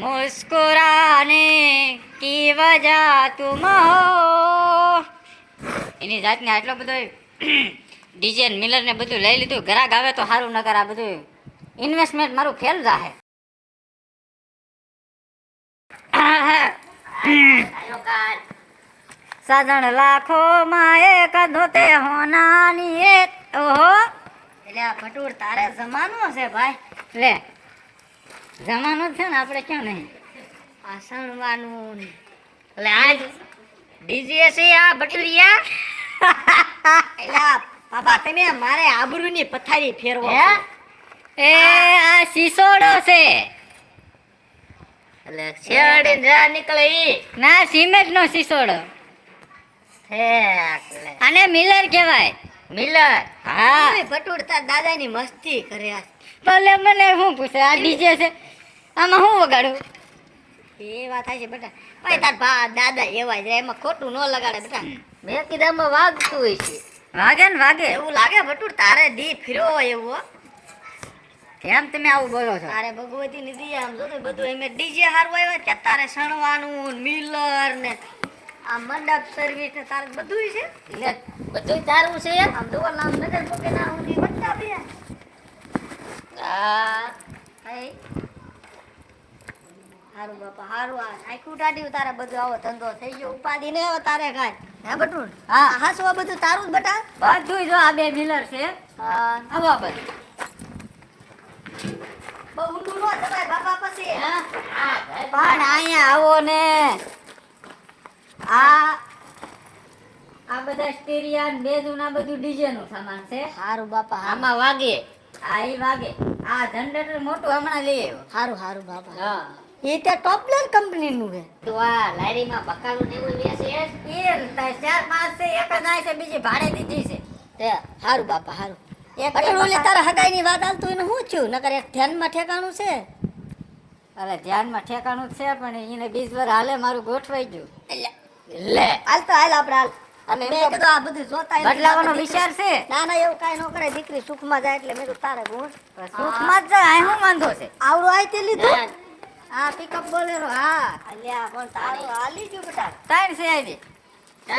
मुस्कुराने की वजह तुम हो. એની જાતને આટલો બધો ડીજે મિલર ને બધું લઈ લીધું. ઘરાક આવે તો સારું, નકર આ બધું ઇન્વેસ્ટમેન્ટ મારું ફેલ જાહે. સાધન લાખો માં એક ધોતે હોનાની એક. ઓહો, એટલે આ ભટુર તારે જમાનો છે ભાઈ. લે જમાનો છે ને, આપણે ક્યાં નહીં આ સણવાનું. એટલે આ ડીજે છે આ ભટુરિયા. એટલે બાબા તમે મારે આબરૂની પથારી ફેરવો. એ આ શીશોડો છે. એટલે શેરડીને રા નીકળે ઈ ના, સિમેન્ટ નો શીશોડો. આને મિલર કહેવાય. મિલર? હા. ભટુર તાર દાદાની મસ્તી કરે. ભલે મને શું પૂછે, આ ડીજે છે આમાં શું વગાડું? એ વાત થાય છે બેટા. ભાઈ તાર દાદા એવા જ એમાં ખોટું ન લગાડે બેટા. મેં કીધું આમાં વાગતું હોય છે. વાગે ને વાગે એવું લાગે ભટુર તારે દી ફિરો એવું. કેમ તમે આવું બોલો છો? તારે ભગવતી ની દી આમ જો બધું એમ ડીજે હારું આવ્યા કે તારે સણવાનું મિલર ને આ મંડપ સર્વિસ ને તારે બધું છે. એટલે બધું તારું છે. આમ તો નામ નજર પોકે ના હું વચ્ચા બે આ હે હારું બાપા હારું. આ સાયકુ ટાડ્યું તારે બધું આવો ધંધો થઈ ગયો. ઉપાધિ ને હવે તારે કાઈ હે બટુર? હા હાસુ આ બધું તારું જ બેટા. બધું જો આ બે મિલર છે. હા આવો બધું બહુ ઊંડું ન જવાય બાપા પછી. હા પણ અહીંયા આવો ને આ બધા સ્ટીરિયા ને બેઝુના બધું ડીજે નું સામાન છે. હારું બાપા આમાં વાગે. આ ઈ વાગે. આ જનરેટર મોટું હમણાં લઈ આવ્યો. હારું હારું બાપા. હા એ તે ટોપલેન કંપની નું છે. તો આ લારીમાં બકાલું ને એવું લે છે. એ 4-5 છે, એક જ આય છે, બીજી ભાડે દીધી છે. તે હારું બાપા હારું. એક ઓલી તારા હગાઈ ની વાત હાલતું એને શું થયું? નકર એક ધ્યાનમાં ઠેકાણું છે. અરે ધ્યાનમાં ઠેકાણું છે પણ એને 20 વાર હાલે મારું ગોઠવાઈ ગયું. લે હાલ તો હાલ આપણે હાલ. અને મેં કીધું આ બધું જોતા બદલાવાનો વિચાર છે. ના ના એવું કાઈ ન કરે. દીકરી સુખમાં જાય એટલે મેં કીધું તારે ગુણ સુખમાં જ જાય. હું વાંધો છે? આવડું આઈ તે લીધું. હા પિકઅપ બોલેરો. હા અલ્યા પણ તારું હાલી ગયું બેટા. તાર છે આવી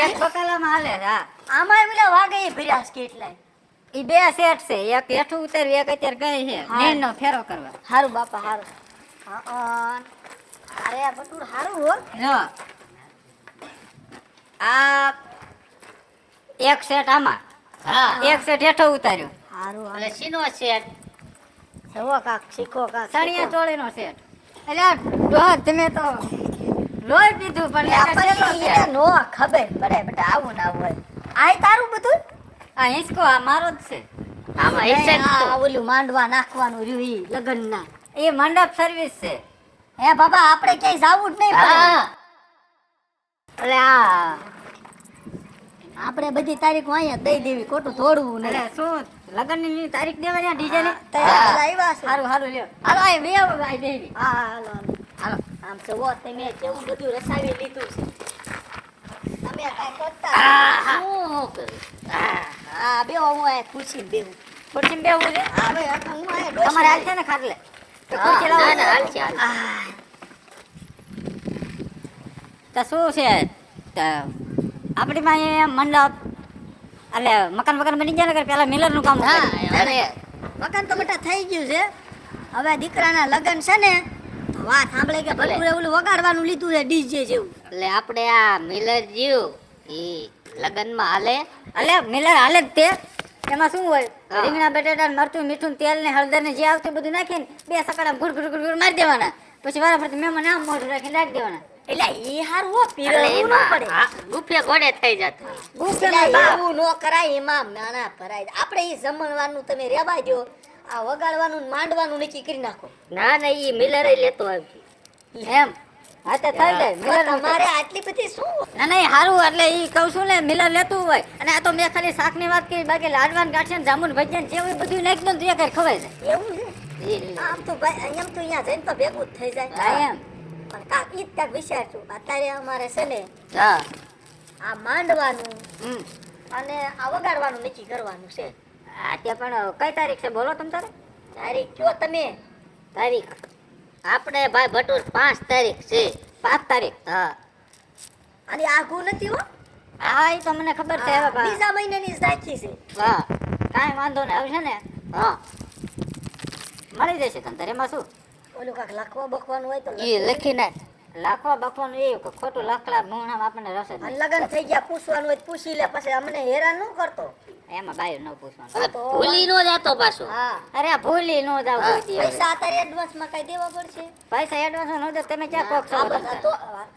એક બકાલામાં હાલે. હા આમાં પેલા વાગે એ ભર્યા કેટલાય. ઈ બે સેટ છે. એક હેઠું ઉતર્યું, એક અત્યારે ગઈ છે નેનો ફેરો કરવા. હારું બાપા હારું. હા અરે આ બટુર હારું હો. જો આ એક સેટ આમાં. હા એક સેટ હેઠો ઉતાર્યો. હારું એટલે સીનો સેટ સવો કાક શીખો કાક સણિયા ચોળીનો સેટ. એટલે ડોહ તમે તો લોહી પીધું પણ આપણે નો ખબર પડે બેટા. આવું ના હોય. આય તારું બધું આ હિસકો આ મારો જ છે. આમાં હિસ્સે ઓલું માંડવા નાખવાનું રહ્યું ઈ લગનના એ મંડપ સર્વિસ છે. હે બાબા આપણે ક્યાંય જાવું જ નહીં પડે. એટલે આ આપણે બધી તારીખ અહીંયા દઈ દેવી, ખોટું થોડવું નહીં. એટલે શું લગનની તારીખ દેવાની ડીજે ની આવ્યા છે. સારું સારું લ્યો હાલો આ બે આઈ દેવી. હા હાલો હાલો. આમ તો વો તમે કેવું બધું રસાવી લીધું છે. તમે કાઈ કરતા શું કરું? હા બેહો હું આ ખુરશીમાં બેહું. ખુરશીમાં બેહું છે? હા ભાઈ હું આ તમારે હાલ છે ને ખાટલે તો ખુરશી લાવો. ના હાલ છે હાલ. તો શું છે આપણી માં મંડપ એટલે મકાન બની જાય ને પેલા મિલર નું કામ. અરે મકાન તો બેટા થઈ ગયું છે. હવે દીકરાના લગ્ન છે ને વાત સાંભળે કે ભટુરે ઓલું વગાડવાનું લીધું છે ડીજે જેવું. એટલે આપણે આ મિલર જીવ ઈ લગનમાં હાલે. એટલે મિલર હાલે જ તે. એમાં શું હોય? રીંગણા બટેટા મરચું મીઠું તેલ ને હળદર ને જે આવતું બધું નાખીને બે સકડા ગુડ ગુડ ગુડ ગુડ મારી દેવાના. પછી વારા ફરતી મહેમાન આમ મોઢું રાખીને રાખી દેવાના. એટલે ઈ હારું હો પીરવું ન પડે. ગુફે ગોડે થઈ જતું. ગુફે એવું ન કરાય. એમાં નાના ભરાય. આપણે ઈ જમણવાનું તમે રેવા દો. આ વગાડવાનું માંડવાનું નક્કી કરી નાખો. ના ના ઈ મિલર લેતો આવજો એમ. હા તો થઈ જાય મિલર. તમારે આટલી બધી શું? ના ના હારું એટલે ઈ કહું છું ને મિલર લેતું હોય. અને આ તો મેં ખાલી શાક ની વાત કરી. બાકી લાડવાન ગાંઠિયા જામુન ભજીયા જેવું બધું નાખી દો તો એક ખવાય જાય. એવું છે આમ તો ભાઈ એમ તો અહીંયા જઈને તો ભેગું જ થઈ જાય. હા એમ પણ કાક ઈ કાક વિચાર છું. અત્યારે અમારે છે ને હા આ માંડવાનું અને આ વગાડવાનું નક્કી કરવાનું છે. હા ત્યાં પણ કઈ તારીખ છે બોલો તમ તારે? તારીખ કયો તમે? તારીખ આપણે ભાઈ ભટુર 5 તારીખ છે. 5 તારીખ. હા અને આઘું નથી હો, હા એ તો મને ખબર છે હવે બીજા મહિનાની જ રાખી છે. હા કાંઈ વાંધો નહીં આવશે ને હા મળી જશે તને તારે એમાં શું ઓલું કાંક લખવા બખવાનું હોય તો ઈ લખીને લાખવા બખવાનું એ ખોટું લખલા મૂણામ આપણને રસ જ અને નહીં. લગન થઈ ગયા પૂછવાનું હોય તો પૂછી લે, પછી અમને હેરાન ન કરતો. એમાં બાયું ન પૂછવાનું. હવે ભૂલી નો જાતો પાછો. હા, અરે આ ભૂલી ન જાવ કોઈ દી હવે. પૈસા અત્યારે એડવાન્સમાં કઈ દેવા પડશે? પૈસા એડવાન્સ ન દે તમે ક્યાં કોક છો આ બધા? બધા તો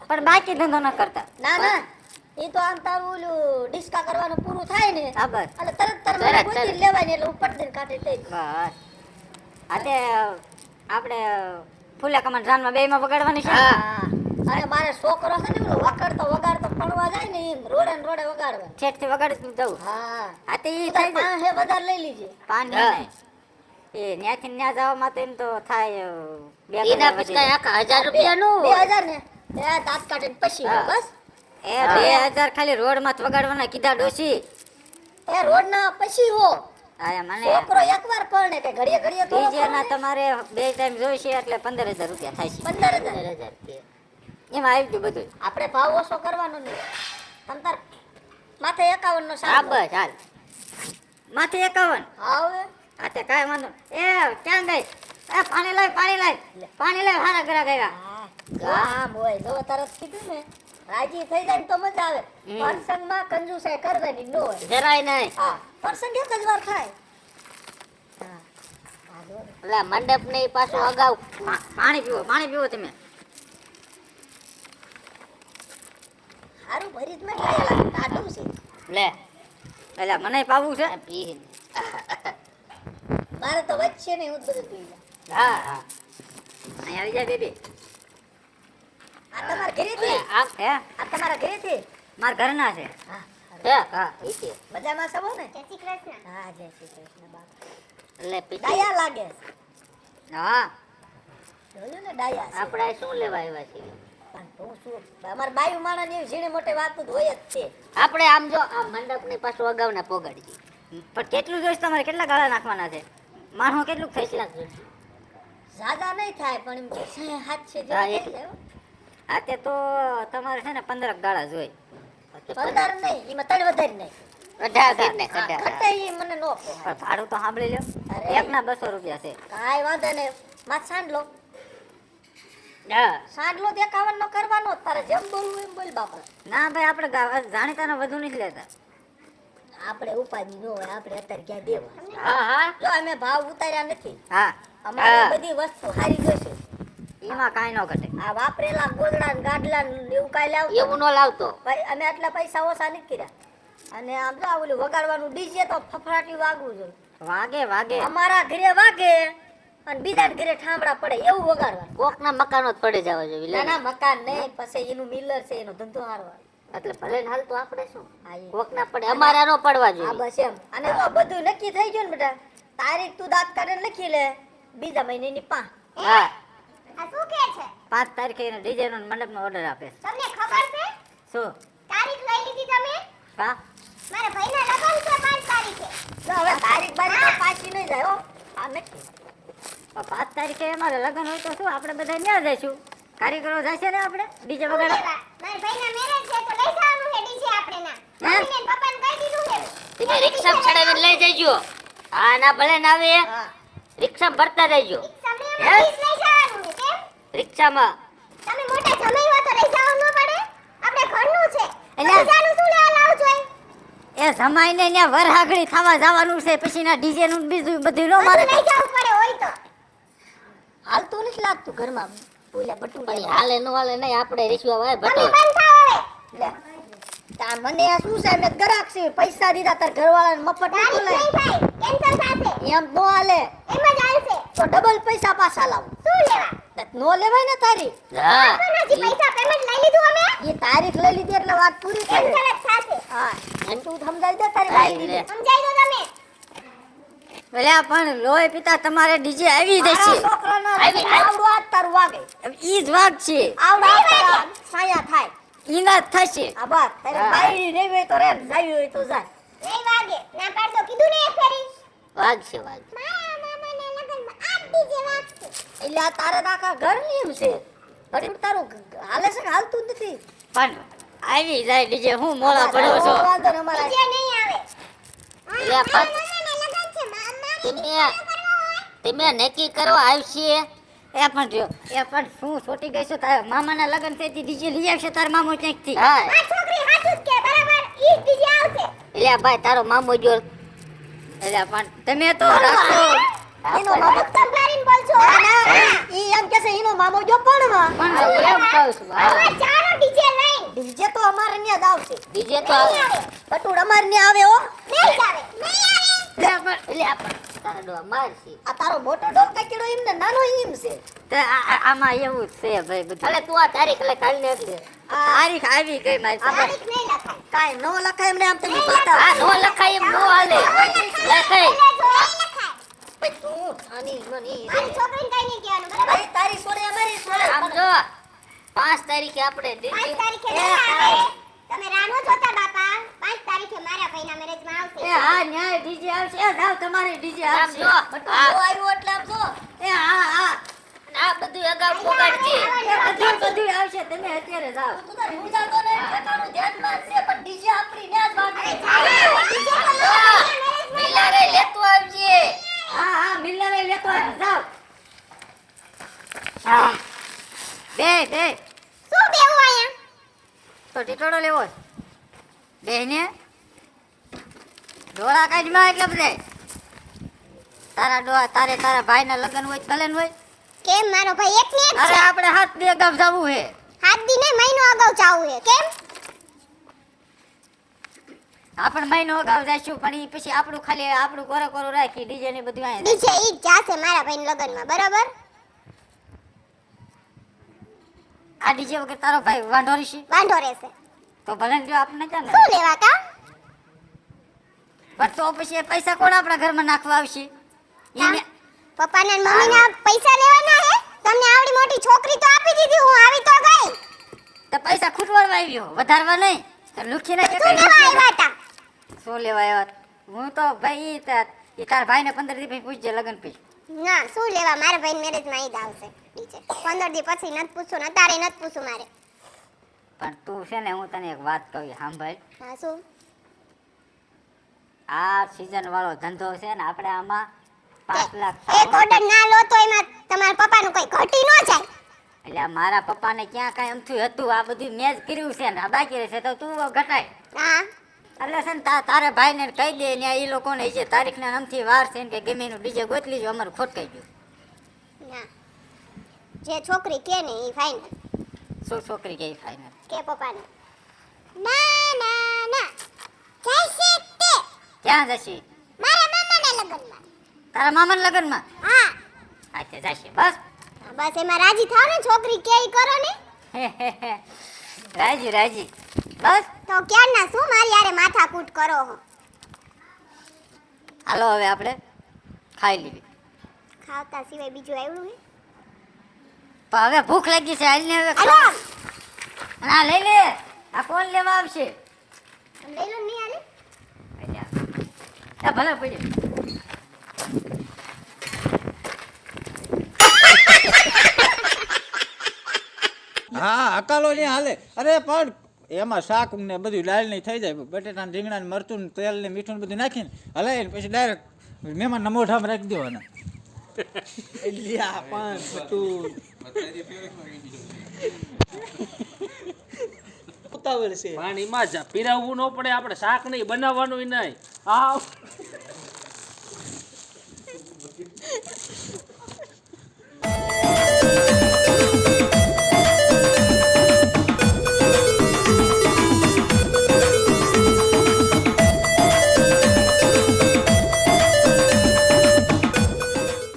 પણ બાકી ધંધો ન કરતા. ના ના, એ તો આમ તારું ઓલું ડિસ્કા કરવાનું પૂરું થાય ને હા બસ એટલે તરત તરત. ગોતી લેવાની, એટલે ઉપર દઈને કાઢી દઈ. બસ આ તે આપણે ફૂલા કમાન જાનમાં બેયમાં વગાડવાની છે. હા. હા, અને મારે છોકરો છે ને ઓલો વગાડતો વગાડતો પડવા જાય ને એમ રોડે ને રોડે વગાડવા. છેટથી વગાડી જવું. હા, આ તે ઈ થઈ જાય હે વધારે લઈ લીજે. પાન હા. નહીં. એ ન્યાથી ન્યા જવામાં તો એમ તો થાય બે એના કલાક પછી વધી આખા 1000 રૂપિયા નો 2000 ને એ દાંત કાઢીને પછી હા. બસ. જાય. એ 2000 ખાલી રોડમાં જ વગાડવાના કીધા ડોશી. એ રોડ ના પછી હો આ મને છોકરો એકવાર પરણે કે ઘડીએ ઘડીએ તો ડીજે ના તમારે બે ટાઈમ જોઈશે એટલે 15000 રૂપિયા થાય છે. 15000. 15000 રૂપિયા. એમાં આવી ગયું બધું. આપણે ભાવ ઓછો કરવાનો નહીં. તમતાર માથે 51 નો હા સાહેબ. બસ હાલ. માથે 51. હવે આ તે કાંઈ વાંધો એ ક્યાં ગઈ એ પાણી લાય પાણી લાય હારા ઘરા ગયા. ગામ હોય જો તરત કીધું ને રાજી થઈ જાય ને તો મજા આવે. પ્રસંગમાં કંજુસાઈ કરવાની ન હોય. જરાય નહીં. હા, પ્રસંગ એક જ વાર થાય. હા, હા, જો. ઓલા મંડપ ને પાછું અગાઉ પાણી પીવો તમે. હારું ભરી જ મેં લાયેલા કાઢું છે. લે એટલે મને પાવું છે. પી. મારે તો વચ્ચે નહીં, હું જ બધું પી જાઉં. હા હા અહીં આવી જાય બેબી. આ તમારા ઘરેથી? આમ હે આ તમારા ઘરેથી? મારા ઘરના છે. હા, હે હા ઈ છે. મજામાં છો ને? જય શ્રી કૃષ્ણ. હા, જય શ્રી કૃષ્ણ બાપા. લે પી. ડાયા લાગે છે. હા જોયું ને ડાયા છે. આપણે આ શું લેવા આવ્યા છીએ? પણ હું શું, અમારા બાયું માણસની એવી ઝીણી મોટી વાત તો હોય જ છે. આપણે આમ જો આ મંડપ ને પાછું અગાઉ ના પોગાડી દઈએ. પણ કેટલું જોઈશ તમારે કેટલા ગાળા નાખવાના છે માણસો કેટલું થશે? કેટલાક જોઈએ? જ્યાદા નહીં થાય પણ એમ કે છે હાથ છે જો હા, થઈ એટલે. જાય હો. આ તે તો તમારે છે ને 15 ગાળા જોઈ. 15 નહીં, એમાં 3 વધારે નહીં. 18 કરીને હા, 18. ઘટે ઈ મને નો પોહાય. પણ ભાડું તો સાંભળી લો. અરે. એકના 200 રૂપિયા છે. કાંઈ વાંધો નહીં. માં સાંડલો હા સાંડલો તો 51 નો કરવાનો જ. તારે જેમ બોલવું એમ બોલ બાપા. ના ભાઈ આપણે જાણીતાના વધુ નથી લેતા. આપણે ઉપાધિ ન હોય, આપણે અત્યારે ક્યાં દેવા. હા હા જો અમે ભાવ ઉતાર્યા નથી. હા અમારે હા. બધી વસ્તુ સારી જોઈશે. એમાં કાંઈ ન ઘટે. આ વાપરેલા ગોદડા ને ગાડલા ને એવું કાંઈ લાવતો એવું ન લાવતો. ભાઈ, અમે આટલા પૈસા ઓછા નથી કર્યા. અને આમ જો આ ઓલું વગાડવાનું ડીજે તો ફફડાટી વાગવું જોઈએ. વાગે અમારા ઘરે વાગે અને બીજા ઘરે ઠામડા પડે એવું વગાડવાનું. કોક ના મકાનો જ પડે જવા જોઈએ. ના લે. ના, મકાન નહીં, પછી એનું મિલર છે, એનો ધંધો હારવાનો. એટલે ભલે ને હાલ તો આપણે શું હા, ઈ. કોક ના પડે અમારા નો પડવા હા, જોઈએ. બસ એમ. અને જો બધું નક્કી થઈ ગયું ને બેટા, તારીખ તું દાંત કાઢીને લખી લે, બીજા મહિનાની 5. હા આ શું કે છે? 5 તારીખે એને ડીજે નો મંડપનો ઓર્ડર આપે છે. તમને ખબર છે? શું તારીખ લઈ લીધી તમે? હા મારા ભાઈના લગ્ન છે 5 તારીખે. જો હવે તારીખ બારીખ પાછી નહીં જાય હો. આ નક્કી. 5 તારીખે અમારે લગ્ન હોય તો શું આપણે બધા ત્યાં જઈશું. કારીગરો જશે ને આપણે ડીજે વગાડવા. મારા ભાઈના મેરેજ છે તો લઈ જવાનું છે ડીજે આપણે ના. હે? મમ્મીને ને પપ્પાને કહી દીધું છે. તમે રિક્ષા ચડાવીને લઈ જજો. હા ના ભલે ના આવે હા. રિક્ષા ભરતા રહેજો. તમે હે? ડીશ લઈ જવાનું છે કેમ? રિક્ષામાં તમે મોટા જમાઈ હો તો લઈ જવાનું ન પડે? આપણે ઘરનું છે. એટલે- બીજાનું શું લેવા લાવો છો એ? એ જમાઈને ત્યાં વરહાગડી થવા જવાનું છે પછી ના ડીજે નું બીજું બધું ન મારે બધું લઈ જવું પડે હોય તો. હાલતું નથી લાગતું ઘરમાં. ઓલા બટું પણ ઈ હાલે નો હાલે નહીં આપણે રીસવા હોય મમ્મી ભટો. બંધ થાવ હવે. લે. તા મને આ શું છે, મેં ગરાક છે, પૈસા દીધા તાર ઘરવાળાને મફત તારીખ નહીં નહીં થાય. કેન્સલ થશે. એમ નો હાલે એમ જ હાલશે. તો ડબલ પૈસા પાછા લાવું. શું લેવા? નો લેવાય ને તારીખ. હા પણ હજી પૈસા પેમેન્ટ લઈ લીધું અમે. એ તારીખ લઈ લીધી એટલે વાત પૂરી થઈ કેન્સલ ગઈ. જ થશે. હા, એમ તું સમજાઈ દે તારી હા, બાઈ લે. સમજાઈ દો તમે. ભલે પણ લોહી પિતા તમારે ડીજે આવી મારા જશે. છોકરાના આવી, આવી. આવડું હાથ તારું વાગે. ઈ જ વાગ છે. આવડું હાથ તારા છાયા થાય. ઈના જ થશે. આ બાત તારે હા. બાયડી નહીં હોય તો રેમ, જાવી હોય તો જાય. નહીં વાગે. ના પાડતો કીધું ને એક ફેરી. વાગશે વાગ. મારા મામાના લગનમાં આ ડીજે વાગશે. એટલે આ તારે તો આખા ઘરની એમ છે પછી તારું હાલે છે કે હાલતું જ નથી પણ આવી જાય ડીજે હું મોળા પડ્યો છો વાંધો નહીં, અમારે જે નહીં આવે એટલે પણ મને લગન છે મારી તમે નક્કી કરો આવશે એ પણ જો એ પણ શું છોટી ગઈ છે તારા મામાના લગ્ન થઈ ડીજે લઈ આવશે તારા મામો ક્યાંકથી હા આ છોકરી હાચું જ કે બરાબર ઈ ડીજે આવશે એટલે ભાઈ તારો મામો જો એટલે પણ તમે તો રાખો એનો મામો સંભાળીને બોલજો ઈ એમ કે છે એનો મામો જો પણ પણ એમ કહું છું હવે ચાલો ડીજે લઈને ડીજે તો અમારે ન્યા જ આવશે ડીજે તો આવે બટુડ અમારે ન્યા આવે હો નહીં જ આવે નહીં આવે એટલે આપણે તારા ડોહા મારશે આ તારો મોટો ડોક કાકીડો એમ ને નાનો એમ છે તે આમાં એવું જ છે ભાઈ બધું એટલે તું આ તારીખ લખાવી ને એટલે તારીખ આવી ગઈ મારી પાસે. તારીખ નહીં લખાય કાઈ નો લખાય એમને આમ તમે બતાવો આ નો લખાય એમ નો હાલે લખાય એટલે જો એ લખાય ભાઈ તું આની મની મારી છોકરીને કઈ નહીં કહેવાનું બરાબર ભાઈ તારી સોરે અમારી સોરે આમ જો 5 તારીખે આપણે 5 ડીજે તારીખે નહીં આવે તમે રાનો જોતા બાપા 5 તારીખે મારા ભાઈના મેરેજમાં એ આવશે હા ન્યાય ડીજે આવશે એ જાવ તમારે ડીજે આમ આવશે જો બટુડ જો આવ્યું એટલે આમ જો એ હા હા આ બધું અગાઉ પોગાડજે એ બધું આવશે તમે અત્યારે જાઓ તું તાર મુજાતો ને ઠેકાણું ધ્યાનમાં છે પણ ડીજે આપણી ન્યા જ વાગે મિલારે લેતો આવજે હા હા મિલરે લેતો આવ, જાઓ હા બે શું બેવું આયા તો ટીટોડો લેવો છે. બેને ડોળા કાઢમાં એટલે બધે તારા ડોળા તારા ભાઈના લગ્ન હોય ભલે ન હોય કેમ મારો ભાઈ એક ને એક અરે છે આપણે હાથ બે ગામ જવું હે હાથ દી ને મહિનો અગાઉ ચાવું છે કેમ આપણે મહિનો અગાઉ જઈશું પણ ઈ પછી આપણું ખાલી આપણું કોરો રાખી ડીજે ને બધું અહીંયા ડીજે ઈ જ જાશે મારા ભાઈના લગનમાં બરાબર આ ડીજે વગર તારો ભાઈ વાંઢો રહેશે વાંઢો રહેશે તો ભલે ને જો આપણે ક્યાં ને શું લેવા કા પણ તો પછી એ પૈસા કોણ આપણા ઘરમાં નાખવા આવશે એને પપ્પાના ને મમ્મીના પૈસા લેવાના હે તમને આવડી મોટી છોકરી તો આપી દીધી હું આવી તો ગઈ તો પૈસા ખૂટવાડવા આવ્યો વધારવા નહીં તો લુખીને કે શું લેવા આવ્યા હતા શું લેવા આવ્યા હું તો ભાઈ ઈ તારા ભાઈને 15 દી પછી પૂછજે લગન પછી ના શું લેવા મારા ભાઈ મેરેજમાં ઈ જ આવશે ડીજે 15 દી પછી નત પૂછું ને તારે નત પૂછું મારે પણ તું છે ને હું તને એક વાત કહું સાંભળ હા શું આ સીઝન વાળો ધંધો છે ને આપણે આમાં 5 લાખ એક ઓર્ડર ના લો તો એમાં તમારા પપ્પાનું કોઈ ઘટી ન જાય એટલે મારા પપ્પાને ક્યાં કાંઈ અમથું હતું આ બધું મેં જ કર્યું છે ને આ બાકી રહેશે તો તું ઘટાય હા એટલે છે ને તારા ભાઈને કહી દે ને એ લોકોને જે તારીખના નામથી વાર છે ને કે ગમે એનું ડીજે ગોતલી જો અમારું ખોટકાઈ ગયું ના જે છોકરી કે ને ઈ ફાઇનલ શું છોકરી કે ફાઈનલ કે પપ્પાને ના ના ના જઈશે તે ક્યાં જશે મારા મામાના લગ્નમાં તારા મામાના લગ્નમાં હા અચ્છા જશે બસ બસ એમાં રાજી થાવ ને છોકરી કે ઈ કરો ને રાજી બસ તો ક્યારના શું મારી યારે માથાકૂટ કરો હો હાલો હવે આપણે ખાઈ લીધી ખાવતા સિવાય બીજું આવ્યું હે પણ હવે ભૂખ લાગી છે હાલને હવે હાલો ના લઈ લે આ કોણ લેવા આવશે લઈ લો નહીં હાલે આ ભલે પડ્યું હા અકાલો ને હાલે અરે પણ એમાં શાક ને બધું દાળ નહીં થઈ જાય બટેટા ને રીંગણા ને મરચું ને તેલ ને મીઠું ને બધું નાખીને હલાવીને પછી ડાયરેક્ટ મહેમાન મોઢામાં રાખી દેવાના પાણીમાં જા પીરાવવું ન પડે આપણે શાક નહીં બનાવવાનું નહીં. હા